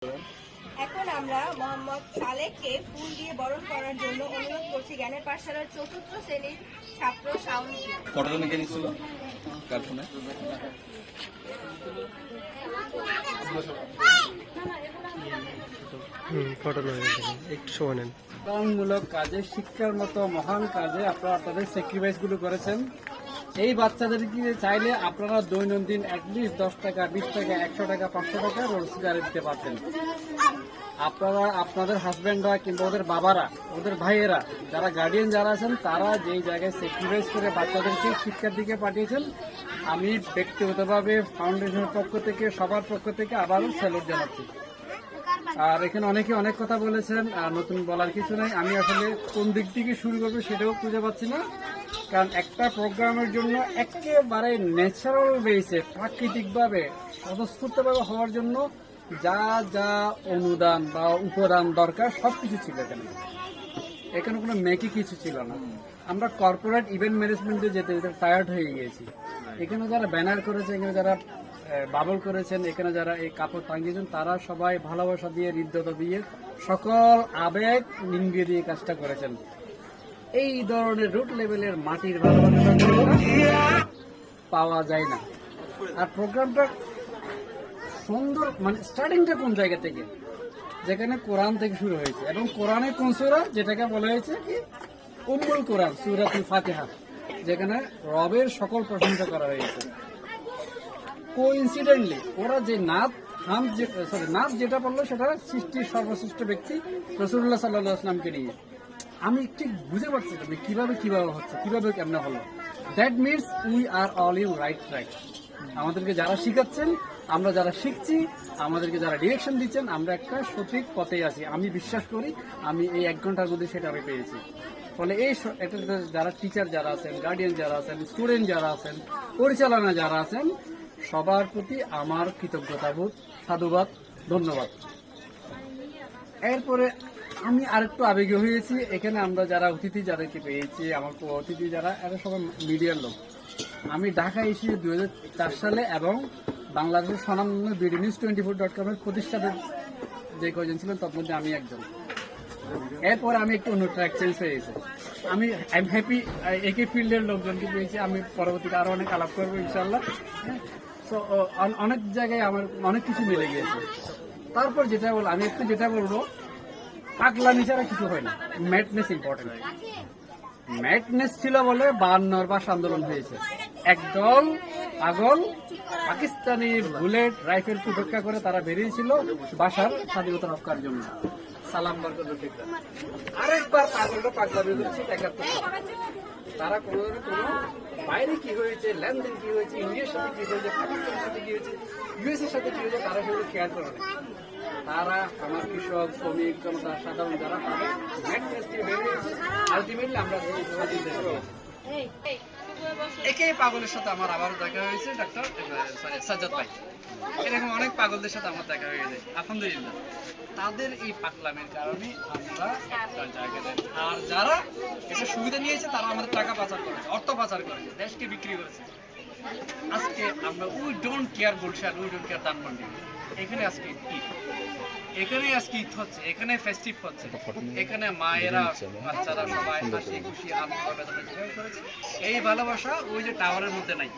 এখন আমরা মোহাম্মদ সালেহকে ফুল দিয়ে বরণ করার জন্য অনুরোধ করছি জ্ঞানের পাঠশালার ৪র্থ শ্রেণীর ছাত্র শাওনকে। ফটোটা নিয়ে নিছিল কার ফোনে? ফটো একটু সময় নেন। উন্নয়নমূলক কাজে, শিক্ষার মতো মহান কাজে আপনারা আপনাদের স্যাক্রিফাইস গুলো করেছেন। এই বাচ্চাদেরকে চাইলে আপনারা দৈনন্দিন অ্যাটলিস্ট 10 টাকা, 20 টাকা, 100 টাকা, 500 টাকা রোজগারে দিতে পারতেন। আপনারা আপনাদের হাজব্যান্ডরা কিংবা ওদের বাবারা, ওদের ভাইয়েরা, যারা গার্ডিয়ান যারা আছেন, তারা যেই জায়গায় স্যাক্রিফাইস করে বাচ্চাদেরকে শিক্ষার দিকে পাঠিয়েছেন, আমি ব্যক্তিগতভাবে ফাউন্ডেশনের পক্ষ থেকে, সবার পক্ষ থেকে আবারও স্যালুট জানাচ্ছি। আর এখানে অনেকে অনেক কথা বলেছেন, আর নতুন বলার কিছু নাই। আমি আসলে কোন দিক থেকে শুরু করবো সেটাও খুঁজে পাচ্ছি না, কারণ একটা প্রোগ্রামের জন্য একেবারে ন্যাচারাল বেসে, প্রাকৃতিকভাবে, স্বতঃস্ফূর্তভাবে হওয়ার জন্য যা যা অনুদান বা উপদান দরকার সবকিছু ছিল এখানে। এখানে কোনো মেকি কিছু ছিল না। আমরা কর্পোরেট ইভেন্ট ম্যানেজমেন্টে যেতে যেতে টায়ার্ড হয়ে গিয়েছি। এখানে যারা ব্যানার করেছে, এখানে যারা বাবল করেছেন, এখানে যারা এই কাপড় টাঙিয়েছেন, তারা সবাই ভালোবাসা দিয়ে, হৃদ্যতা দিয়ে, সকল আবেগ নিংড়িয়ে দিয়ে কাজটা করেছেন। এই ধরনের রুট লেভেলের মাটির ভালোবাসা পাওয়া যায় না। আর প্রোগ্রামটা সুন্দর, মানে স্টার্টিংটা কোন জায়গা থেকে, যেখানে কোরআন থেকে শুরু হয়েছে, এবং কোরআনে কোন সূরা, যেটাকে বলা হয়েছে কি উম্মুল কোরআন, সূরাতুল ফাতিহা, যেখানে রবের সকল প্রশংসা করা হয়েছে। কোইন্সিডেন্টলি ওরা যে নাত যেটা বললো, সেটা সৃষ্টির সর্বশ্রেষ্ঠ ব্যক্তি রাসূলুল্লাহ সাল্লাল্লাহু আলাইহি ওয়াসাল্লামকে নিয়ে। আমি ঠিক বুঝে পারছি না কিভাবে হচ্ছে, কিভাবে কেমন হলো। That means we are all in right track. আমাদেরকে যারা শিখাচ্ছেন, আমরা যারা শিখছি, আমাদেরকে যারা ডিরেকশন দিচ্ছেন, আমরা একটা সঠিক পথেই আছি। আমি বিশ্বাস করি আমি এই 1 ঘন্টার মধ্যে সেটা আমি পেয়েছি। ফলে এই যারা টিচার যারা আছেন, গার্ডিয়ান যারা আছেন, স্টুডেন্ট যারা আছেন, পরিচালনা যারা আছেন, সবার প্রতি আমার কৃতজ্ঞতাবোধ, সাধুবাদ, ধন্যবাদ। এরপরে আমি আরেকটু আবেগী হয়েছি। এখানে আমরা যারা অতিথি যাদেরকে পেয়েছি, আমার অতিথি যারা, এরা সবাই মিডিয়ার লোক। আমি ঢাকা এসেছি 2004 সালে, এবং বাংলাদেশের স্বনামধন্য BDnews24.com এর প্রতিষ্ঠাতা যে কয়জন ছিলেন, তার মধ্যে আমি একজন। এরপর আমি একটু অন্য ট্র্যাক চেঞ্জ হয়ে গেছে। আমি আই এম হ্যাপি একই ফিল্ডের লোকজনকে পেয়েছি। আমি পরবর্তীতে আরো অনেক আলাপ করবো ইনশাল্লাহ। তো অনেক জায়গায় আমার অনেক কিছু মিলে গিয়েছে। তারপর যেটা বলবো, পাগলামি ছাড়া কিছু হয় না। Madness important. ম্যাডনেস ছিল বলে 52 মাস আন্দোলন হয়েছে। একদল পাগল পাকিস্তানি বুলেট রাইফেলকে উপেক্ষা করে তারা বেরিয়েছিল বাসার স্বাধীনতা রক্ষার জন্য। সালাম বরকত রফিকরা আরেকবার পাগলামি করেছে 71 সালে। তারা কোনো বাইরে কি হয়েছে, লেনদেন কি হয়েছে, ইন্ডিয়ার সাথে কি হয়েছে, পাকিস্তানের সাথে কি হয়েছে, ইউএস এর সাথে কি হয়েছে, তারা সেগুলো কেয়ার করে না। তারা আমার কৃষক, শ্রমিক জনতা, সাধারণ যারা, তাদের ম্যাডনেস দিয়ে বেরিয়েছে। আলটিমেটলি আমরা একই পাগলের সাথে আমার আবার দেখা হয়েছে, ডাক্তার সাজ্জাদ ভাই। এরকম অনেক পাগলদের সাথে আমার দেখা হয়ে যায় আলহামদুলিল্লাহ। তাদের এই পাগলামের কারণে আমরা একটা জায়গাতে, আর যারা এটা সুবিধা নিয়েছে, তারা আমাদের টাকা পাচার করেছে, অর্থ পাচার করেছে, দেশকে বিক্রি করেছে। আজকে আমরা we don't care Gulshan, we don't care Dhanmondi. এখানে আজকে ঈদ, এখানে আজকে ঈদ হচ্ছে, এখানে ফেস্টিভ হচ্ছে, এখানে মায়েরা, বাচ্চারা সবাই হাসি খুশি আনন্দ করেছে। এই ভালোবাসা ওই যে টাওয়ারের মধ্যে নাই।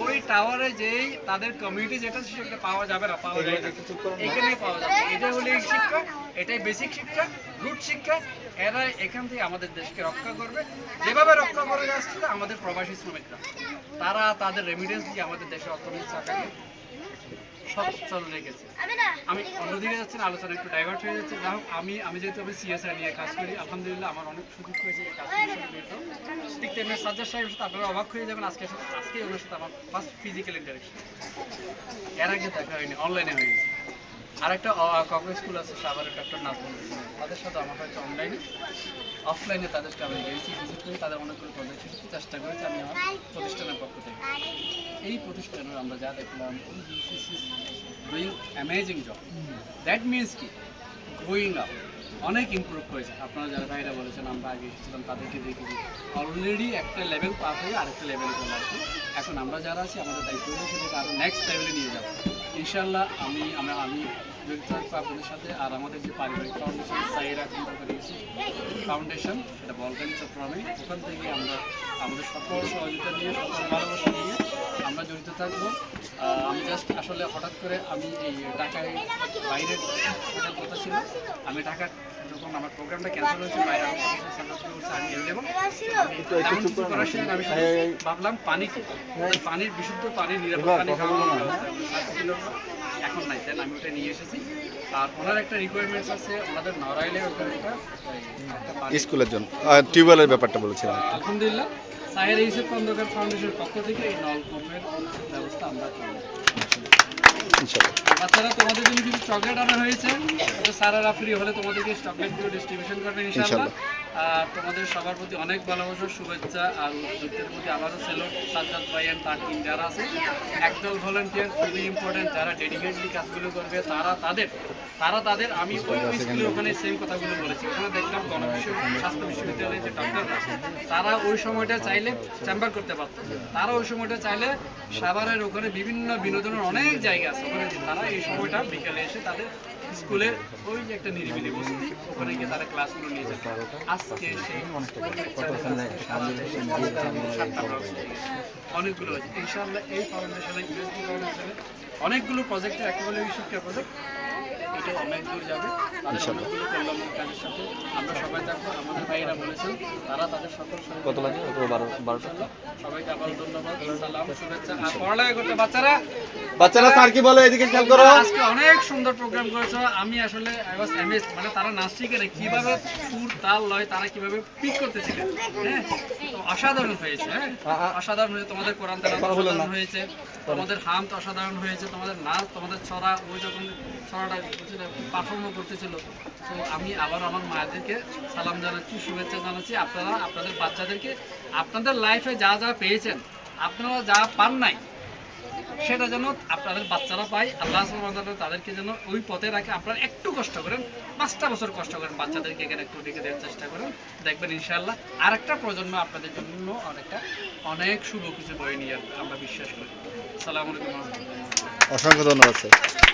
ওই টাওয়ারে যেই তাদের কমিউনিটি যেটা সেটা পাওয়া যাবে না, পাওয়া যায় না, এখানেই পাওয়া যাবে। এটাই হলো এই শিক্ষা, এটাই বেসিক শিক্ষা, রুট শিক্ষা। এরা এখান থেকে আমাদের দেশকে রক্ষা করবে, যেভাবে রক্ষা করে আসছে আমাদের প্রবাসী শ্রমিকরা। তারা তাদের রেমিডেন্স দিয়ে আমাদের দেশের অর্থনীতি চাকাকে সচ্ছল রেখেছে। আমি অন্যদিকে যাচ্ছি না, আলোচনা একটু ডাইভার্ট হয়ে যাচ্ছে। যাই হোক, আমি যেহেতু সিএসআই নিয়ে কাজ করি, আলহামদুলিল্লাহ আমার অনেক সুযোগ হয়েছে এই কাজ করার। ঠিক তেমনি সাজ্জাদ সাহেবের সাথে আপনারা অবাক হয়ে যাবেন, আজকে ওনার সাথে আমার ফার্স্ট ফিজিক্যাল ইন্টারেকশন। এর আগে দেখা হয়নি, অনলাইনে হয়ে গেছে। আরেকটা কংগ্রেস স্কুল আছে সাভারের, ডক্টর নাজমুল, তাদের সাথে আমার হয়তো অনলাইনে, অফলাইনে তাদেরকে আমি গেছি, ভিজিট করে তাদের অনেকগুলো প্রজেক্ট চেষ্টা করেছি আমি আমার প্রতিষ্ঠানের পক্ষ থেকে। এই প্রতিষ্ঠানের আমরা যা দেখলাম, doing amazing job. That means কি গোয়িং আপ, অনেক ইমপ্রুভ করেছে। আপনারা যারা ভাইরা বলেছেন, আমরা আগে এসেছিলাম, তাদেরকে দেখেছি অলরেডি একটা লেভেল পার হয়ে আরেকটা লেভেলে চলে আসবে। এখন আমরা যারা আছি, আমাদের দায়িত্ব হচ্ছে সেটাকে আরও নেক্সট লেভেলে নিয়ে যাবো ইনশাল্লাহ। আমি জড়িত থাকবো আপনাদের সাথে। আর আমাদের যে পারিবারিক ফাউন্ডেশন সাইরা ফাউন্ডেশন, এটা বলকানি চট্টগ্রামে, ওখান থেকে আমরা আমাদের সকল সহযোগিতা নিয়ে, সকল ভালোবাসা নিয়ে আমরা জড়িত থাকবো। আমি জাস্ট আসলে হঠাৎ করে আমি এই ঢাকায় বাইরে থাকার কথা ছিল, আমি ঢাকা যখন আমার প্রোগ্রামটা ক্যান্সেল হয়েছে বাইরে আমি অ্যাভেলেবল, তেমন কিছু করার ছিল না। আমি শুধু ভাবলাম পানির বিশুদ্ধ পানি, নিরাপদ পানি খাওয়ানোর ব্যবস্থা ছিল এখন নাই, তাই আমি ওটা নিয়ে এসেছি। আর ওনার একটা রিকোয়ারমেন্টস আছে, ওনাদের নড়াইলে ওখানে একটা স্কুলের জন্য টিউবওয়েলের ব্যাপারটা বলেছিলাম। আলহামদুলিল্লাহ সাহের ইউসুফ খন্দকার ফাউন্ডেশনের পক্ষ থেকে এই নলকূপের ব্যবস্থা আমরা করব ইনশাআল্লাহ। বাচ্চারা, তোমাদের জন্য কিছু চকলেট আনা হয়েছে, স্যারেরা ফ্রি হলে তোমাদেরকে চকলেটগুলো ডিস্ট্রিবিউশন করবেন ইনশাআল্লাহ। আর তোমাদের সবার প্রতি অনেক ভালোবাসা, শুভেচ্ছা আর উদ্যোগের প্রতি আবারও সেলুট। সাজ্জাদ ভাই এন্ড তার টিম যারা আছে, একদল ভলান্টিয়ার খুবই ইম্পর্টেন্ট, যারা ডেডিকেটলি কাজগুলো করবে, তারা তাদের আমি ওই স্কুলের ওখানে সেম কথাগুলো বলেছি। ওখানে দেখলাম স্বাস্থ্য বিশ্ববিদ্যালয়ের যে ডক্টররা, তারা ওই সময়টা চাইলে চেম্বার করতে পারত, তারা ওই সময়টা চাইলে সাভারের ওখানে বিভিন্ন বিনোদনের অনেক জায়গা আছে, ওখানে তারা এই সময়টা বিকেলে এসে তাদের স্কুলের ওই যে একটা নিরিবিলি বসতি, ওখানে গিয়ে তারা ক্লাসগুলো নিয়ে যেত। আজকে সেই অনেকগুলো হয়েছে ইনশাআল্লাহ। এই ফাউন্ডেশনে ইউএসডি ফাউন্ডেশনে অনেকগুলো প্রজেক্টের একটা হলো এই শিক্ষা প্রজেক্ট, এটা অনেক দূর যাবে। তাদের অনেকগুলো কল্যাণমূলক কাজের সাথে আমরা সবাই থাকবো। আমাদের ভাইয়েরা বলেছেন তারা তাদের সকল কত লাগে? 12 সবাইকে আবার ধন্যবাদ, সালাম, শুভেচ্ছা। আর পড়ালেখা করতে বাচ্চারা স্যার কি বলে এদিকে খেয়াল করো। আজকে অনেক সুন্দর প্রোগ্রাম করেছো। আমি আসলে আই ওয়াজ অ্যামেজড, মানে তারা নাচ শিখে কিভাবে সুর তাল লয় তারা কিভাবে পিক করতেছিলেন। হ্যাঁ, তো অসাধারণ হয়েছে। হ্যাঁ, অসাধারণ হয়েছে। তোমাদের কোরআন তেলাওয়াত অসাধারণ হয়েছে, তোমাদের হামদ অসাধারণ হয়েছে, তোমাদের নাচ, তোমাদের ছড়া, ওই যখন ছড়াটা পারফর্ম করতেছিল। তো আমি আবার আমার মায়েদেরকে সালাম জানাচ্ছি, শুভেচ্ছা জানাচ্ছি। আপনারা আপনাদের বাচ্চাদেরকে আপনাদের লাইফে যা যা পেয়েছেন, আপনারা যা পান নাই সেটা যেন আপনাদের বাচ্চারা পায়। আল্লাহ সুবহানাহু ওয়া তাআলা তাদেরকে যেন ওই পথে রাখে। আপনারা একটু কষ্ট করেন, 5টা বছর কষ্ট করেন, বাচ্চাদেরকে এখানে একটু ডেকে দেওয়ার চেষ্টা করেন, দেখবেন ইনশাআল্লাহ আরেকটা প্রজন্ম আপনাদের জন্য অনেক শুভ কিছু বয়ে নিয়ে আসবে, আমরা বিশ্বাস করি। আসসালামু আলাইকুম। অসংখ্য ধন্যবাদ স্যার।